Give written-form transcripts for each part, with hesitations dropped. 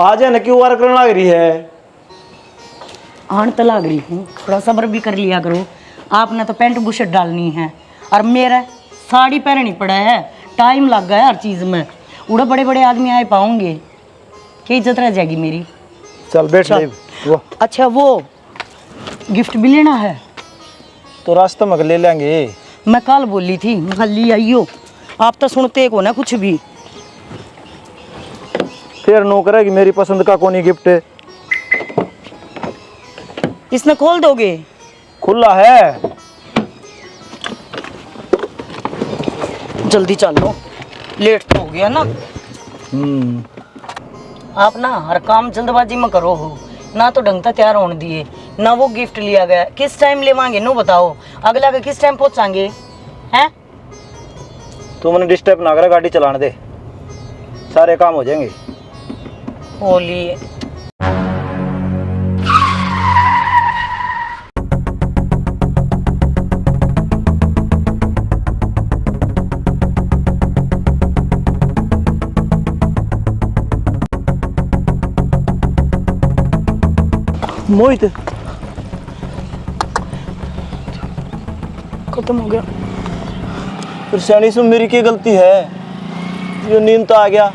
आ जाए ना, क्यों वार करने लग रही है? आन तो लग रही हूँ, थोड़ा सब्र भी कर लिया करो। आपने तो पैंट बुशर्ट डालनी है और मेरा साड़ी पहननी पड़ा है। टाइम लग गया हर चीज़ में। उड़े बड़े बड़े आदमी आए पाऊंगे, क्या इज्जत रह जाएगी मेरी। चल बैठ ले वो। अच्छा वो गिफ्ट भी लेना है तो रास्ते में ले लेंगे। मैं कल बोली थी मल्ली आइयो, आप तो सुनते को ना कुछ भी। फिर नो करेगी मेरी पसंद का कौन गिफ्ट है? इसने खोल दोगे? खुला है। जल्दी चलो, लेट तो हो गया ना। आप ना हर काम जल्दबाजी में करो हो ना, तो ढंग से तैयार होने दिए ना। वो गिफ्ट लिया गया, किस टाइम लेवांगे नो बताओ, अगला के किस टाइम पहुंचाएंगे हैं? तू मैंने डिस्टर्ब ना करे, गाड़ी चलाने दे, सारे काम हो जाएंगे। होली मोहित खत्म हो गया। फिर सैनी से मेरी क्या गलती है? ये नींद तो आ गया।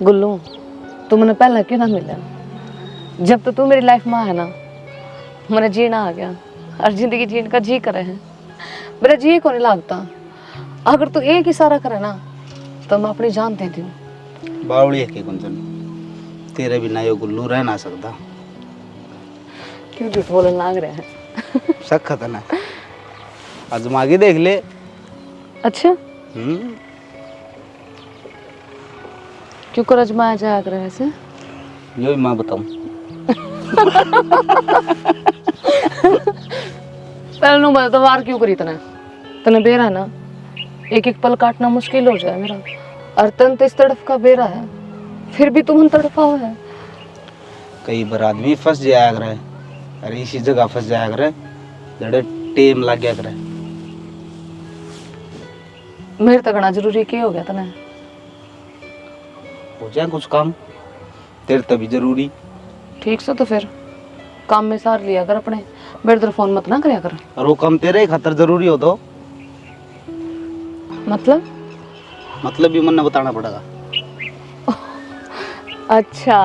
गुल्लू, तू मैंने पहले क्यों ना मिला? जब तो तू मेरी लाइफ में है ना, मेरा जीना आ गया और जिंदगी जीने का जी करे है। मेरा जी को नहीं लगता। अगर तू एक इशारा करे ना तो मैं अपनी जान दे दूँ। बावड़ी है के गुंजन, तेरे बिना ये गुल्लू रह ना सकता। क्यों झूठ बोलने लग रहा है? सख्त है ना, आजमा के देख ले। अच्छा क्यों कर अजमाया जाया करे ऐसे? यो मैं बताऊं। पहले नु बता, वार क्यों करी तने बेरा ना, एक एक पल काटना मुश्किल हो जाए मेरा। और तन तो इस तरफ का बेरा है, फिर भी तुम तड़फा हुआ है। कई बार आदमी फंस जाया करे, अरे इसी जगह फंस जाया करे जड़े टेम लग गया करे। मेरे तकना जरूरी क्या हो गया तने? हो जाए कुछ काम तेरे तभी जरूरी। ठीक से तो फिर काम में सार लिया कर अपने, मेरे तरफ फोन मत ना करया कर। और वो काम तेरे खातर जरूरी हो तो मतलब भी मन बताना पड़ेगा। अच्छा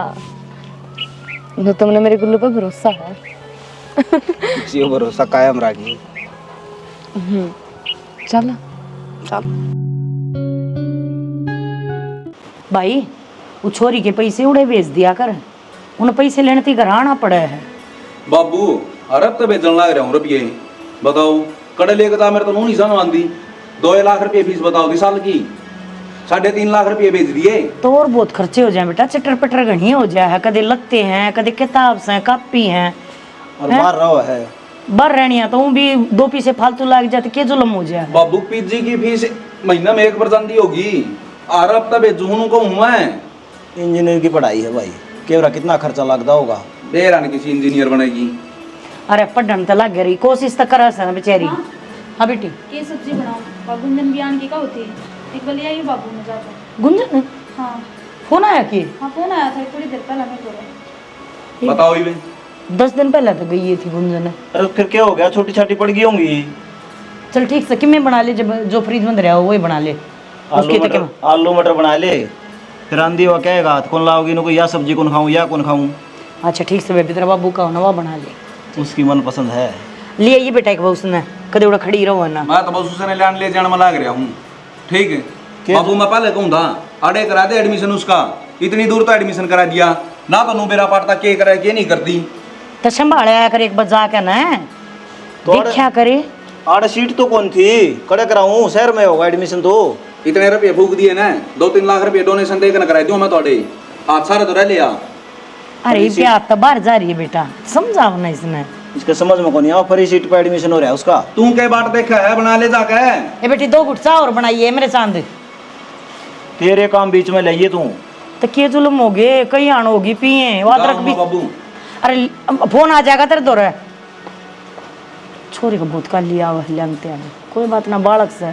तो तुमने मेरे गुल्लू पर भरोसा है। जियो भरोसा कायम रखी। चल चल भाई, वो छोरी के पैसे उड़े भेज दिया कर, उन पैसे लेने ती घर आना पड़ा है। बाबू अरब तो बेचने लग रहा हूँ रुपये, बताओ कड़े लेके था मेरे तो नहीं सन आंदी। 2 लाख रुपये फीस बताओ दी साल की, 3.5 लाख रुपये भेज दिए। तो और बहुत खर्चे हो जाए बेटा, चटर पटर घनी हो जाए है। कदे लगते हैं, कदे किताब से कापी हैं और बाहर रहो है बर रहनी है, तो वो भी 2 पैसे फालतू लग जाते, के जुलम हो जाए। बाबू पीजी की फीस महीना में 1% ही होगी। अरब तो भेजू को हूँ मैं। इंजीनियर की पढ़ाई है भाई, केवरा कितना खर्चा लगता होगा? देर आने किसी इंजीनियर बनेगी। अरे पढ़न तो लग रही, कोशिश तो कर बेचारी। हाँ बेटी, ये सब्जी बनाओ, और गुंजन भी आने की क्या होती है, एक बार ले आइए बाबू में जाकर। गुंजन हाँ फोन आया कि? हाँ फोन आया था थोड़ी देर पहले, मैं बोला। बताओ ही 10 दिन पहले तो गई थी गुंजन। अरे फिर क्या हो गया, छोटी छोटी पड़ गई होंगी। चल ठीक से किमें बना ले, जब जो फ्रिज में रहा हो वही बना ले। उसकी तो आलू मटर बना ले, फिर आंधी हुआ कहेगा कौन लाओगी नको, या सब्जी कौन खाऊं या कौन खाऊं। अच्छा ठीक से बेबी, तेरा बाबू का होना वो बना ले। उसकी मन पसंद है। ले आइए बेटा एक बार, उसने कदे उड़ा खड़ी रहो ना। मैं तो बस उसने लैंड ले जाने में लग रहा हूँ। ठीक है बाबू, मैं पहले कहूँ था अड़े करा दे एडमिशन उसका, इतनी दूर तो एडमिशन करा दिया ना, तो नु मेरा पाटता के करे के नहीं करती। तो संभाला कर एक बार जाकर ना, तो देखा करे। आड़ सीट तो कौन थी, कड़े कराऊं, शहर में होगा एडमिशन तो। इतने रुपये फूक दिए ना, 2-3 लाख रुपये डोनेशन देकर करा दूँ मैं थोड़े हाथ सारे तो रह लिया। अरे प्यार तो बाहर जा रही है बेटा, समझाओ ना इसने। इसके समझ में कौन नहीं, फ्री सीट पे एडमिशन हो रहा है उसका। तू के बाट देखा है, बना ले जाके। ए बेटी 2 गुट चाह और बनाइए मेरे चांद। तेरे काम बीच में लाइए तू, तो क्या जुल्म हो गए, कहीं आन होगी पिए वादरक भी। बाबू अरे फोन आ जाएगा तेरे दौर छोरी का बहुत का लिया हुआ लेंगते हैं, कोई बात ना, बालक से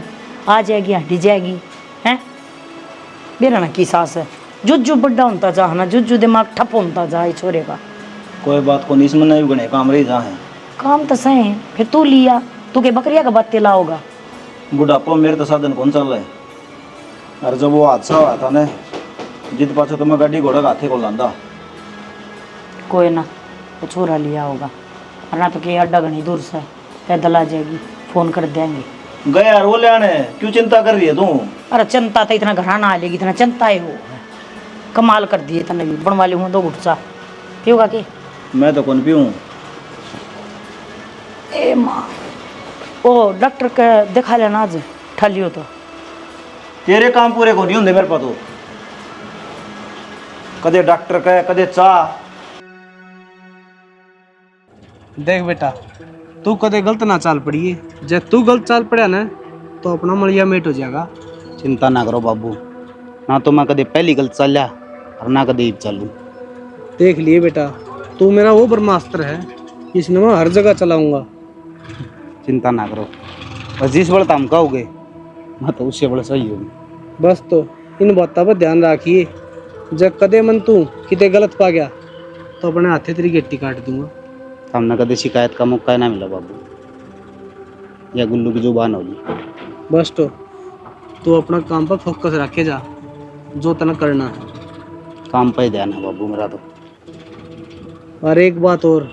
आ जाएगी हटी जाएगी हैं। मेरा ना की सास है जुज्जू बड्डा होता जा ना, जुज्जू दिमाग ठप होता जा छोरे का। कोई बात को नहीं, इसमें नहीं गणे काम रही जहाँ है। काम तो सही है, फिर तू लिया, तू के बकरिया का बत्ते लाओगा। बुढ़ापा मेरे तो साधन कौन चल रहा है। और जब वो हादसा हुआ था ना, जिद पाछो तो मैं गाड़ी घोड़ा का हाथे को लांदा। कोई ना, वो छोरा लिया होगा, और ना तो कि अड्डा घनी दूर से पैदल आ जाएगी, फोन कर देंगे। गए यार वो ले आने, क्यों चिंता कर रही है तू? अरे चिंता तो इतना घराना आ लेगी, इतना चिंता है वो कमाल कर दिए तने भी बन वाली हूँ। दो गुटसा पियोगा के? मैं तो कौन पीऊँ। ए माँ, ओ डॉक्टर के दिखा लेना आज ठलियो तो। तेरे काम पूरे को नहीं होंगे मेरे पास तो। कदे डॉक्टर का कदे चाह। देख बेटा, तू कदे गलत ना चाल पड़ी है, जब तू गलत चाल पड़ा ना तो अपना मलिया मेट हो जाएगा। चिंता ना करो बाबू, ना तो मैं कभी पहली गलत चलिया और ना कभी चलूँ। देख लिए बेटा, तू मेरा वो ब्रह्मास्त्र है, इसने मैं हर जगह चलाऊंगा। चिंता ना करो, बस जिस बड़े तुम कहोगे मैं तो उससे बड़ा सही होगी। बस तो इन बातों पर ध्यान रखिए, जब कदे मन तू किते गलत पा गया तो अपने हाथे तेरी गिट्टी काट दूंगा। हमने कभी शिकायत का मौका ना मिला बाबू, या गुल्लू की जुबान होगी। बस तो तू अपना काम पर फोकस रखे जा, जो तना करना है। काम पे ध्यान है बाबू मेरा तो। और एक बात और,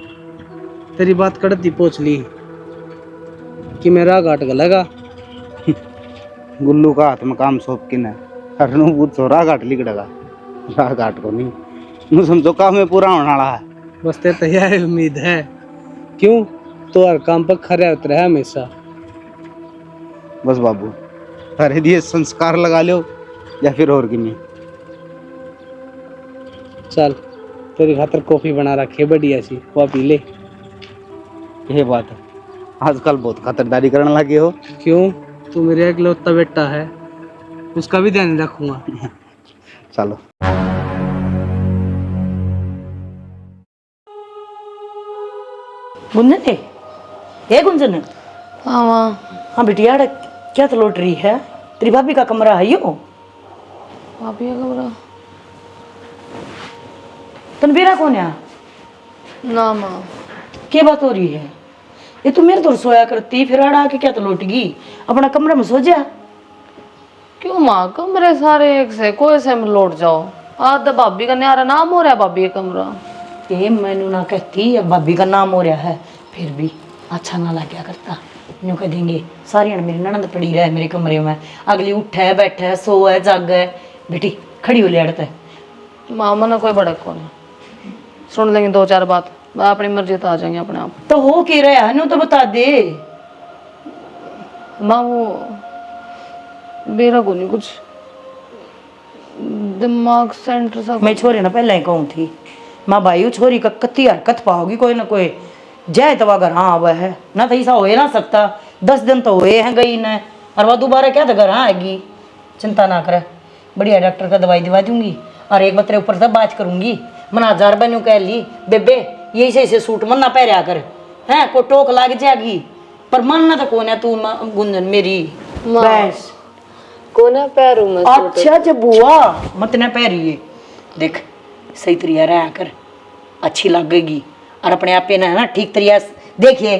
तेरी बात कड़ती पूछ ली कि मेरा घाट गलेगा। गुल्लू का हाथ में काम सौंप के ना हर नु पूछ राह घाट लिखड़ेगा, राह घाट को नहीं। नु समझो काम में पूरा होने वाला है। बस ते तैयार उम्मीद है, क्यों तो हर काम पर खरे उतरे है हमेशा। बस बाबू अरे दिए संस्कार लगा लो या फिर और कि नहीं। चल तेरी खातर कॉफी बना रखी है बढ़िया सी, वो पी ले। ये बात है, आजकल बहुत खातिरदारी करने लगे हो। क्यों, तू मेरा इकलौता बेटा है, उसका भी ध्यान रखूंगा। चलो गुंजन थे ए गुंजन। हाँ माँ। हाँ बिटिया, क्या तो लौट रही है? तेरी भाभी का कमरा है यो? भाभी का कमरा? तनवीरा कौन है? ना माँ। क्या बात हो रही है? ये तू मेरे दूर सोया करती, फिर अड़ा के क्या तो लौट गई? अपना कमरा में सो जा। क्यों माँ, कमरे सारे एक से, कोई से में लौट जाओ। आज तो भाभी का न्यारा नाम हो रहा है, भाभी का कमरा। ये मैनू ना कहती, अब भाभी का नाम हो रहा है, फिर भी अच्छा ना लग करता। यूँ कह देंगे सारी मेरी ननद पड़ी रहे मेरे कमरे में, अगली उठे बैठे सोए जागे। बेटी खड़ी हो लेड़ता है। माँ मना कोई भड़क कौन है, सुन लेंगे दो चार बात, अपनी मर्जी तो आ जाएंगे अपने आप। तो हो के रहा है, तो बता दे। माँ वो मेरा को नहीं कुछ दिमाग सेंटर सा। मैं छोरे ना पहले ही कहूँ थी, माँ भाई छोरी का कत्ती हरकत पाओगी कोई ना कोई, जय तवा घर हाँ आवा है ना, तो ऐसा हो ही ना सकता। 10 दिन तो हुए हैं गई ने, और वह दोबारा क्या तो घर हाँ आएगी। चिंता ना करे, बढ़िया डॉक्टर का दवाई दिवा दूंगी, और एक बतरे ऊपर सब बात करूंगी। मना 1000 बनू कह ली बेबे ये ऐसे सूट मन ना पहरा कर, हैं को टोक लाग जाएगी, पर मन ना तो कौन है तू गुंजन मेरी बस कोना पैरों में। अच्छा जब बुआ मत ना पैरिए, देख सही तरीका रहा कर, अच्छी लगेगी। और अपने आप पे ना ठीक तरीका देखिए,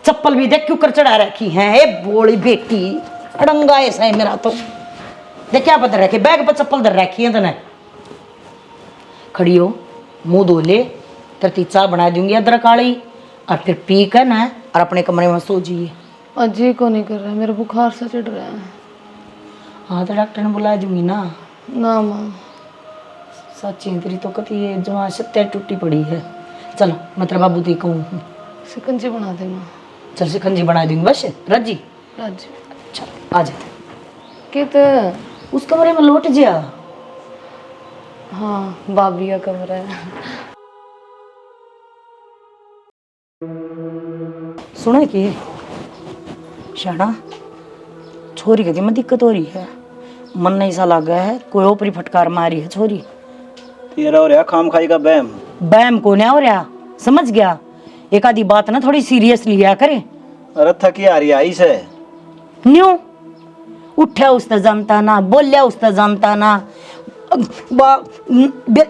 चप्पल भी देख क्यों कर चढ़ा रखी है, ए बोली बेटी अड़ंगा ऐसा है मेरा तो। देख क्या पता रखे, बैग पर चप्पल धर रखी है तने। खड़ी हो, मुंह धो ले, तरती चाय बना दूंगी अदरक वाली, और फिर पी कर ना और अपने कमरे में सो जाइए। अजी को नहीं कर रहा है, मेरा बुखार से चढ़ रहा है। हाँ तो डॉक्टर ने बुला दूंगी ना। ना माँ सच्ची तेरी तो कती है जहाँ सत्या टूटी पड़ी है। चलो मैं तेरा बाबू दी कहूँ, शिकंजी बना दे माँ। चल शिकंजी बना दूंगी बस राजी। राजी चल आ जा, कित उस कमरे में लौट जा। हाँ भाभी का कमरा है। सुनो कि शाना छोरी कहती मैं दिक्कत हो रही है, मन नहीं सा लग गया है, कोई ऊपरी फटकार मारी है छोरी। तेरा और या खाम खाई का बैम। बैम को नहीं हो रहा, समझ गया? एक आधी बात ना थोड़ी सीरियस लिया करे। अरे थकी आ रही आई से। न्यू उठा उसने जानता ना, बोलिया उसने जानता ना,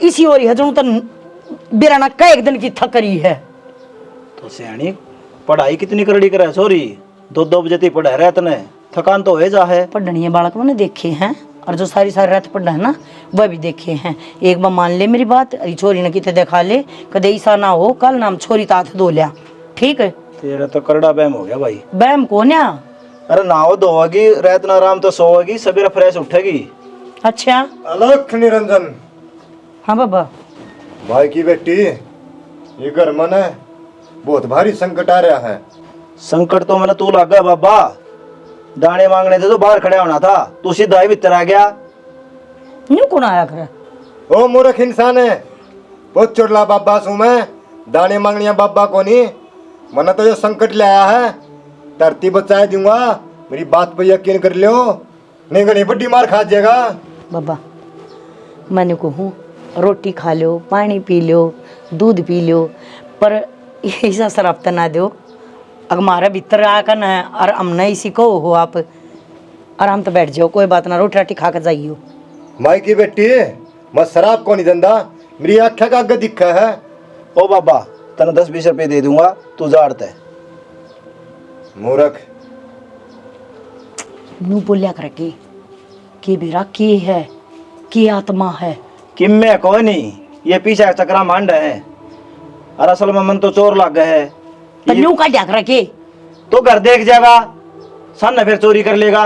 इसी हो रही है जो तो बिराना का एक दिन की थकरी है। तो सियाणी पढ़ाई कितनी करड़ी करे सॉरी, 2 बजे तक पढ़ा रहा तने, थकान तो हो जा है। पढ़नी है बालक मैंने देखे हैं, और जो सारी रात पढ़ा है ना वह भी देखे हैं। एक बार मान ले मेरी बात, अरे छोरी ने कितने देखा ले, कदे ऐसा ना हो कल नाम छोरी तात धो लिया, ठीक है? तेरा तो करड़ा बैम हो गया भाई। बैम को न्या? अरे नाओ धोगी, रात ना आराम तो सोएगी, सवेरे फ्रेश उठेगी। अच्छा अलख निरंजन। हाँ बाबा। भाई की बेटी, ये घर मन है, बहुत भारी संकट आ रहा है। संकट तो मैंने तू लग गया बाबा, दाने मांगने थे तो बाहर खड़ा होना था, तू सीधा ही भीतर आ गया। न्यू कौन आया करे? ओ मूर्ख इंसान है, बहुत चुड़ला बाबा सू मैं, दाने मांगनिया बाबा को नहीं। मना तो ये संकट ले आया है, धरती बचा दूंगा, मेरी बात पर यकीन कर लियो, नहीं गणी बड्डी मार खा जाएगा। बाबा मैंने कहूँ रोटी खा लो, पानी पी लो, दूध पी लो, पर ऐसा शराब तो ना दो। अगर हमारा भीतर आकर ना और हमने इसी को हो आप आराम तो बैठ जाओ, कोई बात ना, रोटी राटी खा कर जाइयो। माई की बेटी, मैं शराब को नहीं धंधा, मेरी आख्या का आगे दिखा है। ओ बाबा तने 10-20 रुपए दे दूंगा, तू जाड़त है। मूर्ख नू बोलिया कर कि बेरा की है, की आत्मा है। किम में कोई नहीं, ये पीछे चक्रा मांड है, और असल में मन तो चोर लग गए है। तो न्यू का क्या रखे? तो घर देख जाएगा, सन फिर चोरी कर लेगा।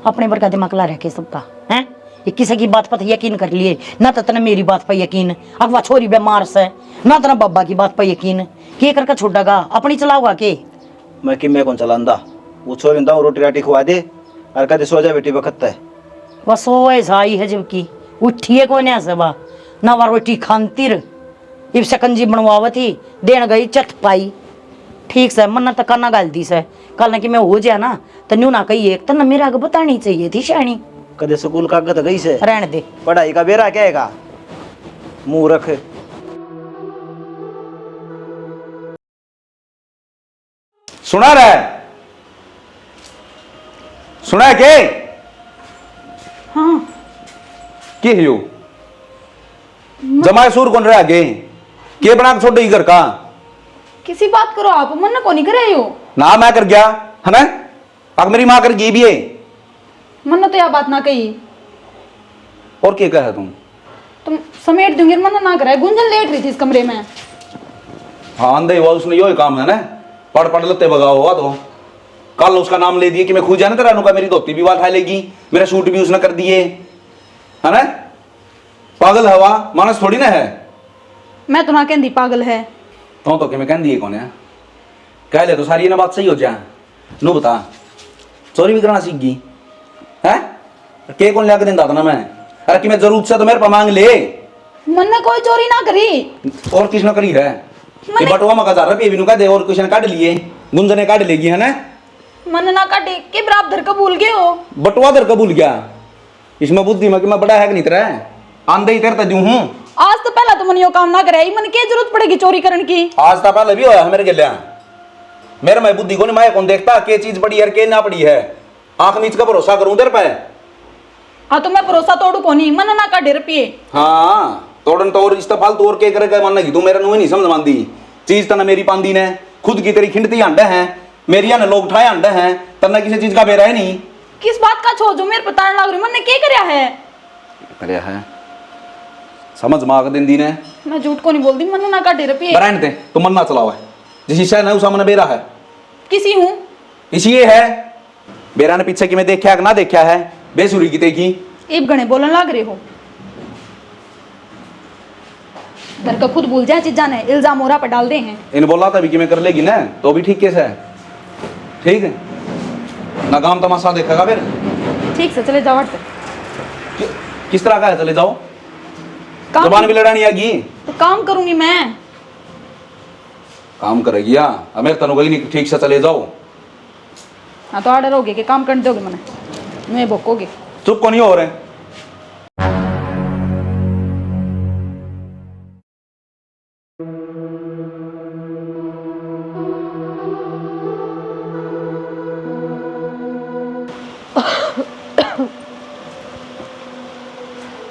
अपने पर का दिमाग ला रखे सबका हैं? ये किसी की बात पर यकीन कर लिए ना, तो तने मेरी बात पर यकीन, अगवा छोरी बीमार से ना, तना बाबा की बात पर यकीन, के करके छोड़ेगा अपनी चलाओगा के? मैं किम में कौन चलांदा, वो छोरी दाऊ रोटी राटी खुआ दे और कदे सो जा बेटी वक्त है। बस वो ऐसा ही है जबकि उठिए को नहीं सबा ना, वो रोटी खानतिर इब शकंजी बनवावत थी, देन गई चथ पाई, ठीक से मन तक ना गाल दी से, कल ना कि मैं हो जाए ना तो न्यू ना कही एक तो ना मेरे आगे बतानी चाहिए थी शानी। कदे स्कूल का गत गई से, रहने दे, पढ़ाई का बेरा क्या है, मूर्ख। सुना रहा है? सुना है के? हाँ के हियो जमाए सूर कौन रहा के बना के छोड़ दो घर का? किसी बात करो आप, मन को नहीं करे हो ना मैं कर गया है ना, अब मेरी मां कर गई भी है, मन तो यह बात ना कही। और क्या कहा तुम समेट दूंगे, मन ना करे। गुंजन लेट रही थी इस कमरे में। हाँ अंधे हुआ उसने यो ही काम है ना, पढ़ पढ़ लेते भगा हुआ तो कल उसका नाम ले दिए कि मैं खुद जाना तेरा का, मेरी धोती भी वाल खा लेगी, मेरा सूट भी उसने कर दिए है ना। पागल हवा मानस थोड़ी ना है। मैं तो ना कहती पागल है। तो कि मैं कह दिए कौन है, कह ले तो सारी ना बात सही हो जाए। नो बता चोरी भी करना सीख गई है, के कौन लिया के देता था ना मैं, अरे कि मैं जरूरत से तो मेरे पर मांग ले। मन ने कोई चोरी ना करी। और किसने करी है? ये बटुआ मका जा रहा है, का दे और कुछ ने काट लिए, गुंजने काट लेगी है ना। मन ना काटे के बराबर का भूल गए हो। बटुआ दर का भूल गया, इसमें बुद्धि में कि मैं बड़ा है कि नहीं तेरा, आंधे ही तेरे तू हूं। आज तो पहला तो मन यो काम ना करे, मन की जरूरत पड़ेगी चोरी करने की। आज तो पहले भी होया है मेरे गलिया, मेरे में बुद्धि को नहीं, मैं कौन देखता के चीज पड़ी है के ना पड़ी है, आंख नीच का भरोसा करूं तेरे पे। हाँ तो मैं भरोसा तोड़ू को नहीं, मन ना काटे रुपये। हाँ तोड़न तो और इस फालतू और के करेगा मानना की तू मेरे नुए नहीं समझ मानदी, चीज तना मेरी पांदी ने खुद की तेरी खिंडती अंडे हैं, मेरी ने लोग उठाए अंडे हैं, तना किसी चीज का बेरा है नहीं। किस बात का छो जो मेरे पता लग रही, मन ने क्या करया है? करया है समझ माग दिन दी ने। मैं झूठ को नहीं बोलती, मन ना काटे रुपये। बरान ते तो मन ना चलाओ है, जिस शय ना उस सामने बेरा है, किसी हूँ इसी ये है बेरा ने पीछे कि मैं देखा है ना देखा है, बेसुरी की देखी एक गणे बोलन लग रहे हो। घर का खुद भूल जाए चीजा ने, इल्जाम मोरा पर डाल दे हैं। इन बोला था भी कि मैं कर लेगी ना तो भी ठीक कैसे है, ठीक है ना, काम तमाशा देखेगा फिर। ठीक से चले जाओ। किस तरह का है चले जाओ, काम जबान भी लड़ानी आगी तो काम करूंगी मैं। काम करेगी या अब मेरे तनु गई नहीं, ठीक से चले जाओ। हाँ तो ऑर्डर होगे कि काम करने दोगे मने, मैं भोकोगे। चुप को नहीं हो रहे।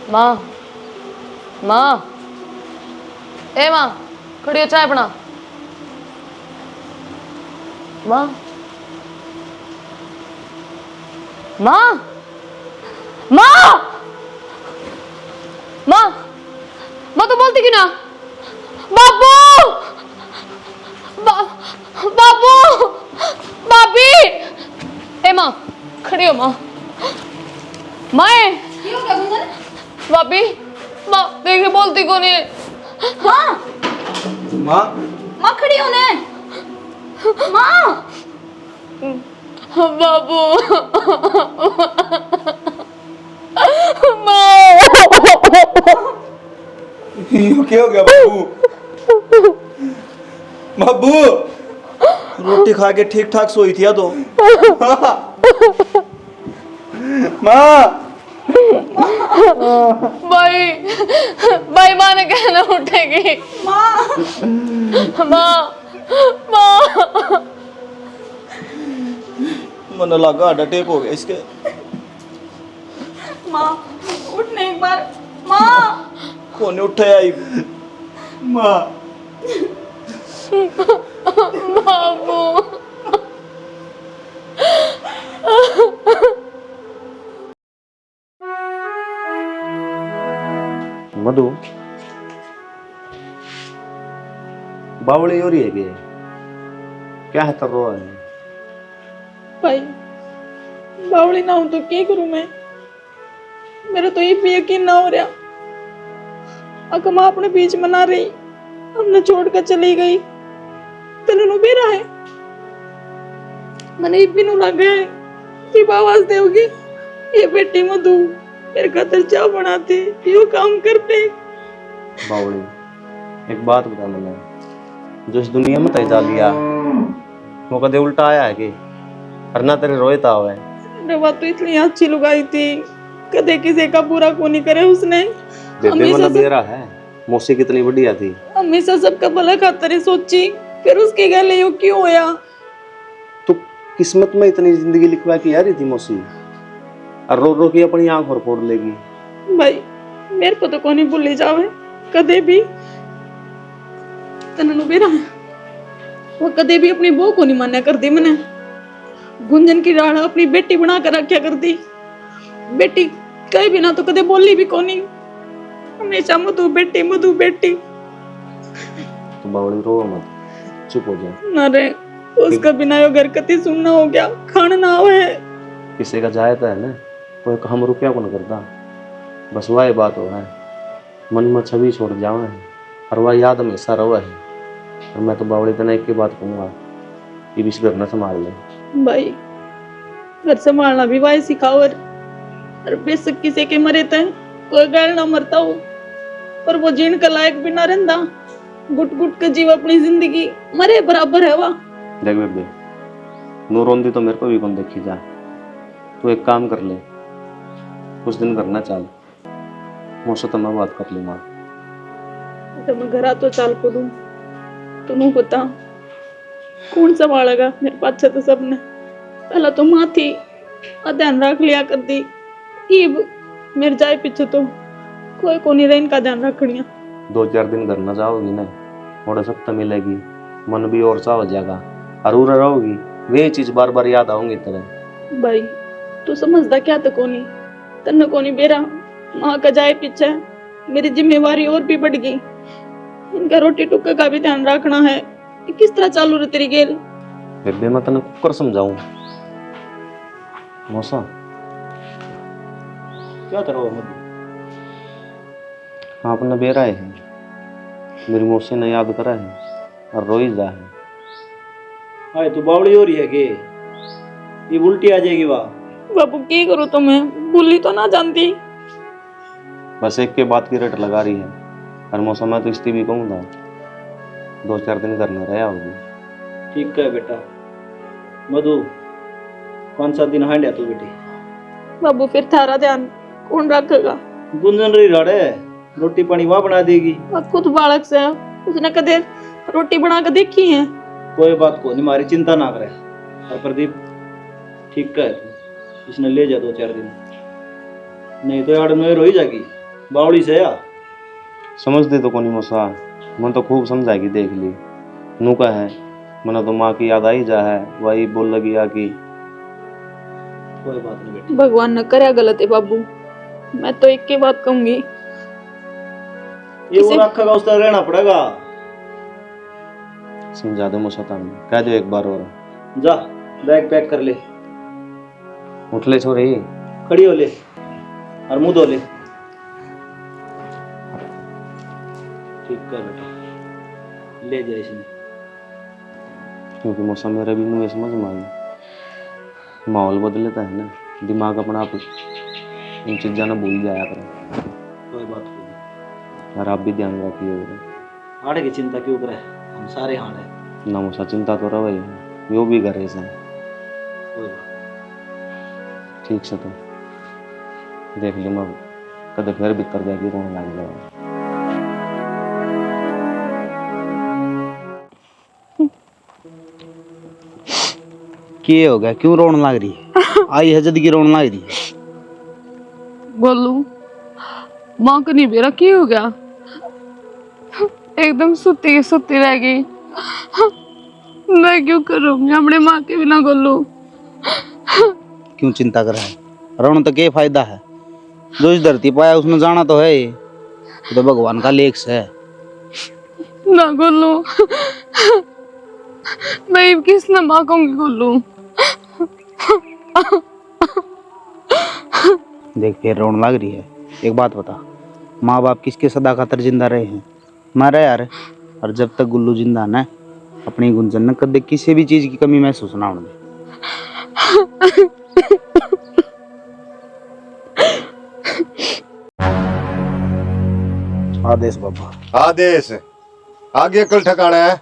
माँ, माँ, ए माँ, खड़ी हो चाय बना। माँ, माँ, माँ, माँ, माँ तो बोलती क्यों ना? बाबू, बाबू, भाभी, ए माँ, खड़ी हो माँ, माँ, क्यों क्या गुंजन? भाभी, माँ देखिए बोलती कौन है? माँ माँ माँ खड़ी होने। माँ बाबू, माँ, ये क्या हो गया बाबू? बाबू रोटी खा के ठीक ठाक सोई थी या तो। माँ भाई, भाई माँ ने कहना उठेगी। माँ माँ, माँ, मन लगा हार्ट अटैक हो गया इसके। माँ उठने एक बार। माँ कौन उठे आई? माँ बाबू, मधु बावड़ी हो रही है क्या है तर रो है? भाई बावली ना हूं तो क्या करूं मैं? मेरा तो ये भी यकीन ना हो रहा। अगर माँ अपने बीच मना रही, हमने छोड़कर चली गई, तेनू बेरा है। मैंने भी नु लग गया कि आवाज देगी ये बेटी मधु मेरे खातिर चाय बनाती, यो काम करते। बावड़ी एक बात बता मैंने, जो इस दुनिया में तय जा लिया वो कदे उल्टा आया है कि करना तेरे रोएता हुआ है। अरे बात तो इतनी अच्छी लुगाई थी, कदे किसी का बुरा को नहीं करे उसने। बेबे मना बेरा है, मौसी कितनी बढ़िया थी, हमेशा सबका भला खातर ही सोची, फिर उसके गले यो क्यों होया? तो किस्मत में इतनी जिंदगी लिखवा के आ रही थी मौसी, और रो रो के अपनी आंख और फोड़ लेगी। भाई मेरे को तो कोनी भूली जावे कदे भी। तननु बेरा वो कदे भी अपनी बहू को नहीं मान्या कर दी। मैंने गुंजन की राड़ा अपनी बेटी बना कर रखा कर दी। बेटी कहीं भी ना तो कदे बोली भी कोनी, हमेशा मधु बेटी मधु बेटी। तो बावड़ी रो मत, चुप हो जा। ना रे उसका बिना यो घर कति सुनना हो गया, खाना ना आवे। किसी का जायता है ना, कोई हम रुपया को न करता, बस वह बात हो है मन में छवि छोड़ जावा है और वह याद हमेशा रवा है। और मैं तो बावड़ी तना एक ही बात कहूँगा, ये बीच घर न संभाल ले। भाई घर संभालना भी भाई सिखाओ। और बेशक किसी के मरे थे कोई गैर ना मरता हो, पर वो जीण का लायक भी ना रहता। गुट गुट के जीव अपनी जिंदगी मरे बराबर है वह। देख बेबे, नू रोंदी तो मेरे को भी कौन देखी जा। तू एक काम कर ले, कुछ दिन करना चाल, मुझसे तो मैं बात कर लूँ माँ। तो मैं घर तो चाल पड़ू, तुम बता कौन संभालेगा मेरे पाछे? तो सबने पहला तो माँ थी, ध्यान रख लिया कर दी। इब मेरे जाए पीछे तो कोई को नहीं रहा इनका ध्यान रखनिया। 2-4 दिन घर न जाओगी ना, थोड़ा सख्त मिलेगी, मन भी और सा हो जाएगा, और उरा रहोगी वे चीज बार बार याद आऊंगी तेरे। भाई तू समझदा क्या तो कोनी, तन्ने कोनी बेरा माँ का जाए पीछे मेरी जिम्मेवारी और भी बढ़ गई। इनका रोटी टुक्का का भी ध्यान रखना है। ये किस तरह चालू रहे तेरी गेल? बेबे मैं तने कुकर समझाऊं? मौसा क्या करो मधु? हाँ अपना बेरा है, मेरी मौसी ने याद करा है और रोई जा है। हाय तू बावड़ी हो रही है कि ये उल्टी आ जाएगी वाह? बाबू की करूँ तो मैं भूली तो ना जानती। बस एक के बात की रट लगा रही है, और मौसम मैं तो इसलिए भी कहूँगा 2-4 दिन घर न रहा होगी। ठीक है बेटा। मधु 5-7 दिन हांड तू बेटी। बाबू फिर थारा ध्यान कौन रखेगा? गुंजन रही राड़े, रोटी पानी वहाँ बना देगी। और खुद बालक से उसने कदे रोटी बना के देखी है? कोई बात को नहीं, मारी चिंता ना करे। और प्रदीप ठीक कर, इसने ले जा 2-4 दिन, नहीं तो यार में रोई जागी बावड़ी से या। समझते तो कोनी मोसा, मन तो खूब समझाएगी देख ली। नू का है मना तो माँ की याद आई जा है, वही बोल लगी आ कि कोई बात नहीं बेटी। भगवान न करे गलत है बाबू। मैं तो एक की बात कहूंगी, ये वो रखेगा उस तरह रहना पड़ेगा। समझा दो मोसा, ताम कह दो एक बार और। जा बैग पैक कर ले, उठ ले छोरी, खड़ी हो ले और मुंह धो ले। ठीक कर बेटा, ले जा इसमें। क्योंकि मौसम मेरे भी नहीं समझ में आई, माहौल बदलता है ना, दिमाग अपना आप इन चीज़ों न भूल जाया करे। कोई बात नहीं, और आप भी ध्यान रखिए। हाड़े की चिंता क्यों करे, हम सारे हाड़ है। ना मुसा चिंता तो रहे यो भी करे से। कोई बात ठीक से तो देख ली, मैं कदे फिर भीतर जाके रोने लग जाए। क्या हो गया, क्यों रोने लग रही है? आई है जद की रोने लग रही है। गोलू माँ को नहीं बेरा की हो गया, एकदम सुती रह गई। मैं क्यों करूँगी अपने माँ के बिना गोलू? क्यों चिंता कर रहा है, रोने तो क्या फायदा है? जो इस धरती पाया उसने जाना तो है ही, तो भगवान का लेख है ना गोलू, मैं किस ना माँ कहूँगी गोलू? देख फिर रोने लग रही है। एक बात बता, माँ बाप किसके सदा खातर जिंदा रहे हैं? मारा यार। और जब तक गुल्लू जिंदा है ना, अपनी गुंजन ने कदे किसी भी चीज की कमी महसूस ना होने दे। आदेश बाबा। आदेश आगे कल ठिकाना है।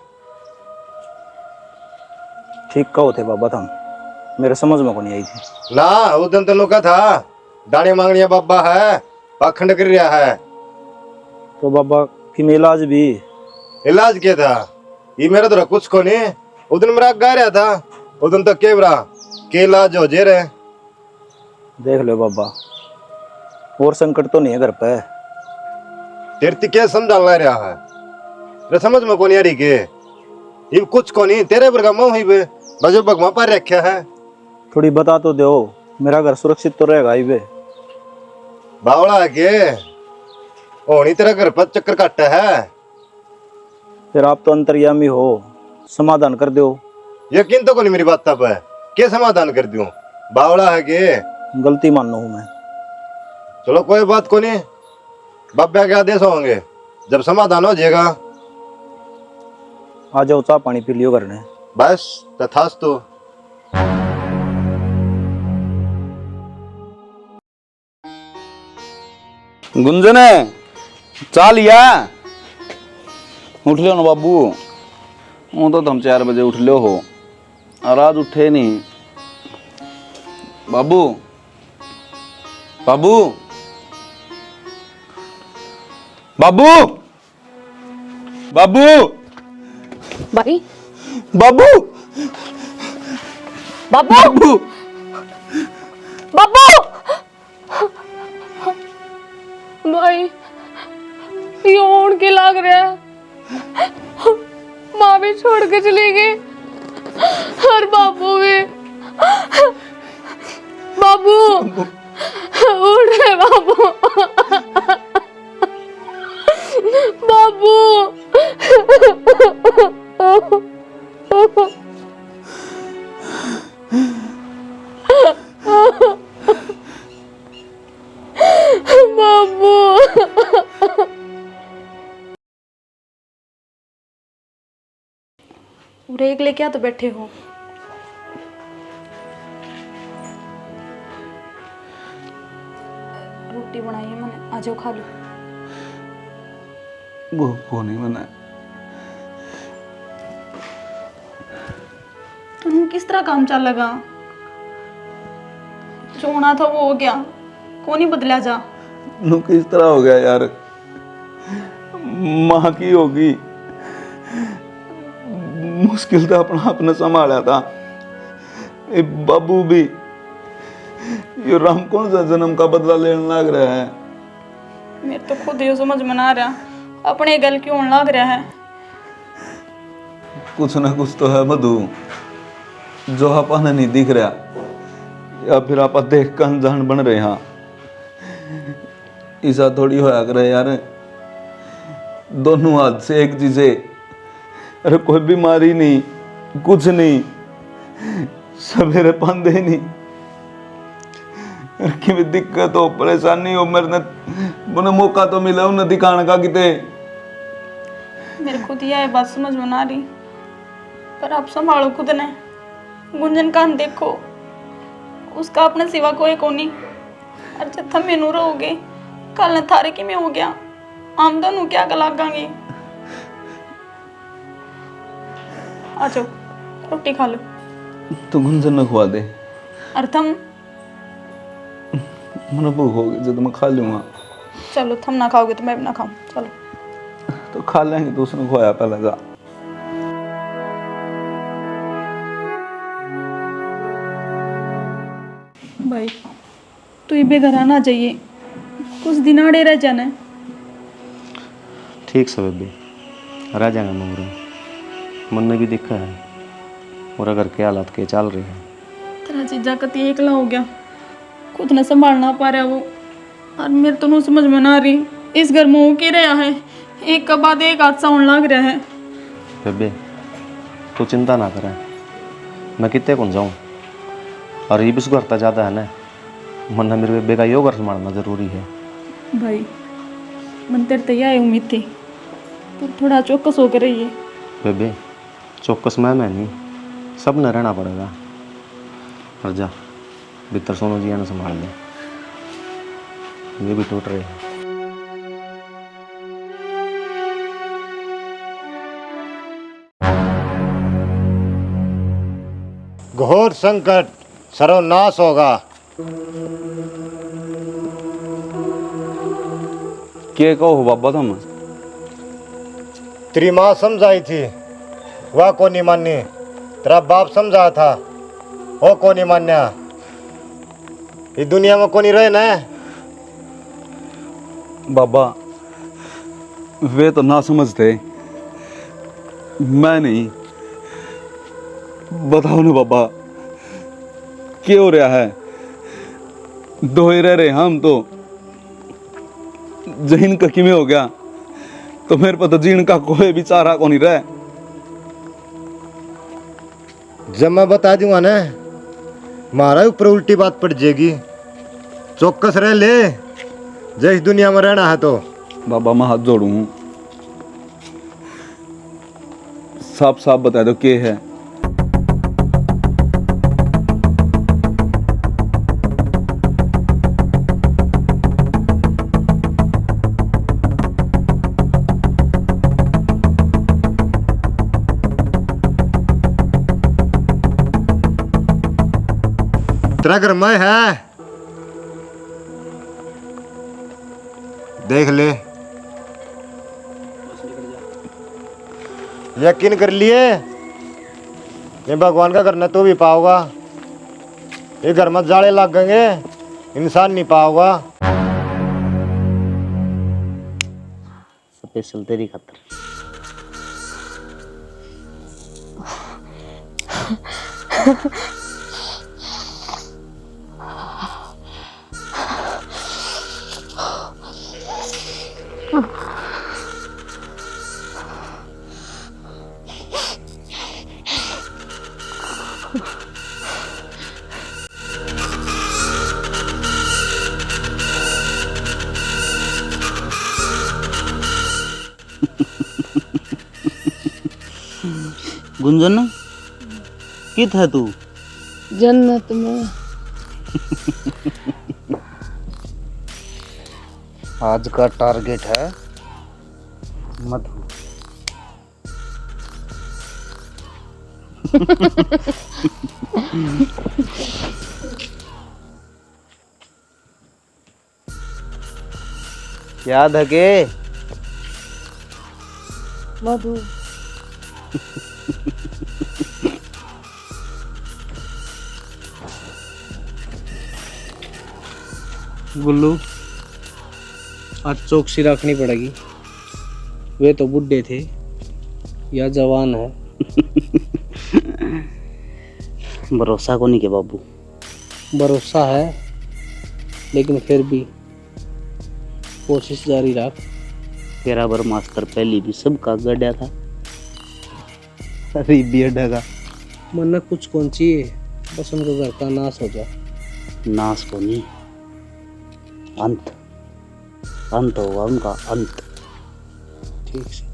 ठीक कहो थे बाबा, तुम मेरे समझ में को नहीं आई थी ना उस दिन तो लोका था दाने मांगनिया बाबा है, पाखंड कर रहा है। तो बाबा फिर इलाज भी? इलाज क्या था, ये मेरा तो कुछ को नहीं। उस दिन मेरा गा रहा था, उस दिन तो के बरा के इलाज हो जे रहे। देख लो बाबा, और संकट तो नहीं है घर पे। तेरे क्या समझा ला रहा है, तेरे समझ में को नहीं आ रही के ये कुछ को नहीं। तेरे पर गमा हुई बे बजो भगवा पर रखा है। थोड़ी बता तो दो, मेरा घर सुरक्षित तो रहेगा ही बे। बावड़ा है के होनी तेरा घर पर चक्कर काटा है। फिर आप तो अंतर्यामी हो, समाधान कर दो। यकीन तो को नहीं मेरी बात तब है, क्या समाधान कर दूं? बावड़ा है के गलती मान लो हूं मैं। चलो कोई बात को नहीं, बाबा के आदेश होंगे, जब समाधान हो जाएगा आ जाओ, चाय पानी पी लियो घर ने। बस तथास्तु। गुंजन चा लिया? उठ लियो ना बाबू, वो तो तुम 4 बजे उठ लियो हो और आज उठे नहीं। बाबू बाबू बाबू बाबू भाई बाबू बाबू बाबू भाई ये ओढ़ के लग रहा है। माँ भी छोड़ के चली गई और बाबू भी। बाबू उठ रे बाबू, बाबू बाबू ब्रेक लेके आ तो बैठे हो। रोटी बनाई है मैंने, आ जाओ खा लो। भूख को नहीं मना। तुम किस तरह काम चलेगा? जो होना था वो हो गया, कौन ही बदला जा। नु किस तरह हो गया यार, माँ की होगी, मुश्किल था अपना आपने संभाला था। ये बाबू भी, ये राम कौन सा जन्म का बदला लेने लग रहा है। मेरे तो खुद ये समझ में ना आ रहा, अपने गल क्यों होने लग रहा है। कुछ ना कुछ तो है मधु, जो अपन नहीं दिख रहा, या फिर आप देख कर अनजान बन रहे हैं। ऐसा थोड़ी होया करे यार, दोनों हाथ से एक चीजे। अरे कोई बीमारी नहीं, कुछ नहीं, सवेरे पांदे नहीं। अरे कि दिक्कत हो, परेशानी हो, मेरे मौका तो मिला उन्हें दिखाने का किते। मेरे खुद यह बात समझ में ना रही, पर आप संभालो खुद ने। गुंजन कान देखो, उसका अपने सिवा कोई को नहीं। और जब थम मेनू रहोगे, कल न थारे कि में हो गया, हम दोनों क्या लागेंगे। आ जाओ, रोटी खा लो। तो गुंजन न खुआ दे। और थम मन भूख होगी जब मैं खा लूंगा। चलो, थम ना खाओगे तो मैं भी ना खाऊं। चलो तो खा लेंगे, तो उसने खुआया पहले जा। भाई तू ये बेघर आना चाहिए, कुछ दिन आड़े रह जाना। ठीक से बेबी, रह जाएंगे मगर मन ने भी देखा है और अगर के हालात के चल रहे हैं। तेरा जीजा कति एकला हो गया, खुद न संभाल ना पा रहा वो। और मेरे तो समझ में ना रही, इस घर में हो के रहा है, एक के बाद एक हादसा होने लग रहा है। बेबे तू चिंता ना करे, मैं कितने कौन जाऊँ। और ये भी सुधरता ज़्यादा है ना, मन मेरे बेबे का योग संभालना ज़रूरी है। भाई मन तेरे तैयार उम्मीद थी, तो थोड़ा चौकस होकर रहिए। बेबे चौकस मैं नहीं, सब न रहना पड़ेगा। और जा भीतर सोनू जी ने संभाल ले, ये भी टूट रहे हैं। घोर संकट सर्वनाश होगा। के कहो बाबा तुम? तेरी माँ समझाई थी, वह को नहीं मानी। तेरा बाप समझाया था, वो को नहीं मान्या। इस दुनिया में को नहीं रहे ना। बाबा वे तो ना समझते, मैं नहीं। बताओ ना बाबा, क्या हो रहा है? दो ही रह रहे हम तो, जहीन का किमें हो गया तो मेरे पर तो जीन का कोई भी चारा को नहीं रहा। जब मैं बता दूंगा ना, मारा ऊपर उल्टी बात पड़ जाएगी। चौकस रह ले, जैस दुनिया में रहना है तो। बाबा मैं हाथ जोड़ू, साफ साफ बता दो क्या है। तेरा घर में है, देख ले। यकीन कर लिए, ये भगवान का घर न तो भी पाओगा। ये घर में जाले लगेंगे, इंसान नहीं पाओगा। स्पेशल तेरी खातर। गुंजन कित है तू? जन्नत में। आज का टारगेट है मधु। याद है के? मधु गुल्लू, आज चौकसी रखनी पड़ेगी। वे तो बुढ़े थे या जवान है। भरोसा को नहीं के बाबू। भरोसा है, लेकिन फिर भी कोशिश जारी रख। तेरा बर मास्टर पहले भी सबका गड्ढा था, अरे भी अड्डा का मन कुछ कौन चाहिए, बस उनका घर का नाश हो जाए। नाश को नहीं, अंत अंत होगा उनका, अंत। ठीक से।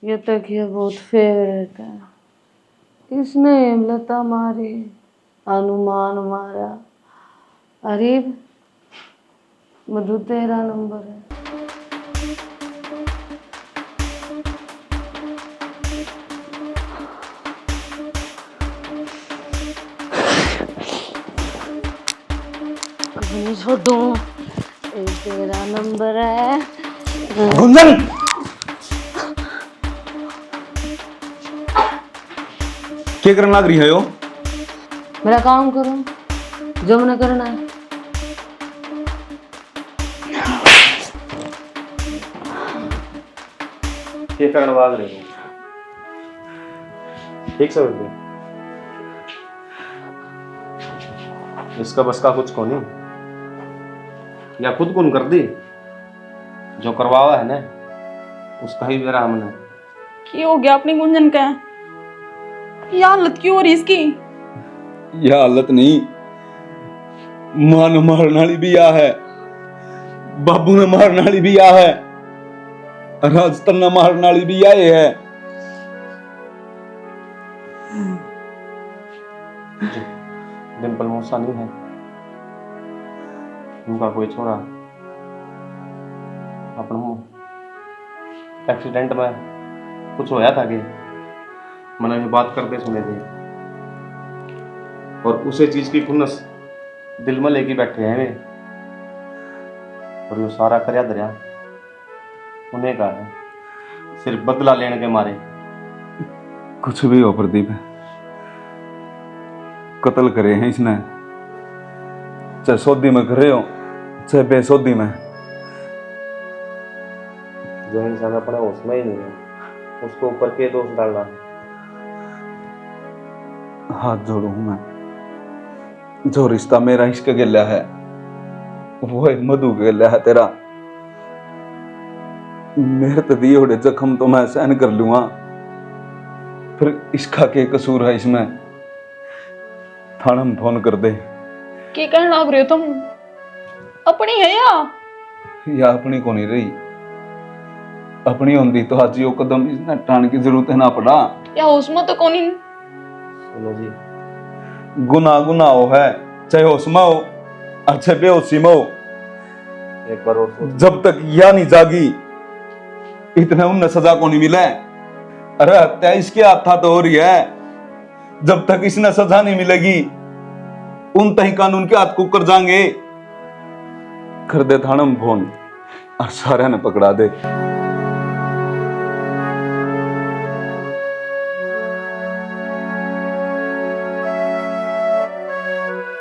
ये तकिया बहुत फेवरेट है। किसने लता मारी, अनुमान मारा। अरे मधु तेरा नंबर है। नहीं छोड़ो, ये तेरा नंबर है। गुंजन, क्या करने लग रही है यो? मेरा काम करो जो मैंने करना है। ये करने भाग रही हूँ, ठीक समझ गए? इसका बस का कुछ को नहीं, या खुद कौन कर दी, जो करवावा है ना उसका ही मेरा हमने। क्या हो गया अपनी गुंजन का? ये हालत क्यों हो रही इसकी? यह हालत नहीं, मां ने मारने वाली भी आ है, बाबू ने मारने वाली भी आ है, राजस्थान ने मारने वाली भी आए है। डिम्पल मूसा नहीं है, उनका कोई छोरा अपना एक्सीडेंट में कुछ होया था कि मैंने भी बात करते सुने थे, और उसे चीज की खुन्नस दिल में लेके बैठे हैं वे, और ये सारा कर्या दरिया उन्हें का है, सिर्फ बदला लेने के मारे। कुछ भी हो प्रदीप, कत्ल करे हैं इसने, चाहे सौदी में करे हो चाहे बेसौदी में। जो इंसान अपने होश में ही नहीं है उसको ऊपर के दोष डालना। हाथ जोड़ू मैं, जो रिश्ता मेरा इश्क गिला है वो एक मधु गिला है तेरा। मेरे तो दिए होड़े जख्म तो मैं सहन कर लूंगा, फिर इसका क्या कसूर है इसमें? थाने में फोन कर दे। क्या कहने लग रहे हो तुम? अपनी है या अपनी को नहीं रही, अपनी होंगी तो आज यो कदम इसने टाण की जरूरत है ना पड़ा। या उसमें तो कौन ही। सुनो जी, गुनाह गुनाह हो है, चाहे होश में हो और चाहे बेहोशी में हो। एक बार और सोच। जब तक या नहीं जागी इतने उन्हें सजा को नहीं मिले। अरे हत्या इसके हाथ तो हो रही है, जब तक इसने सजा नहीं मिलेगी उन तही कानून के हाथ कुकर जाएंगे। कर दे थाने में फोन और सारे ने पकड़ा दे।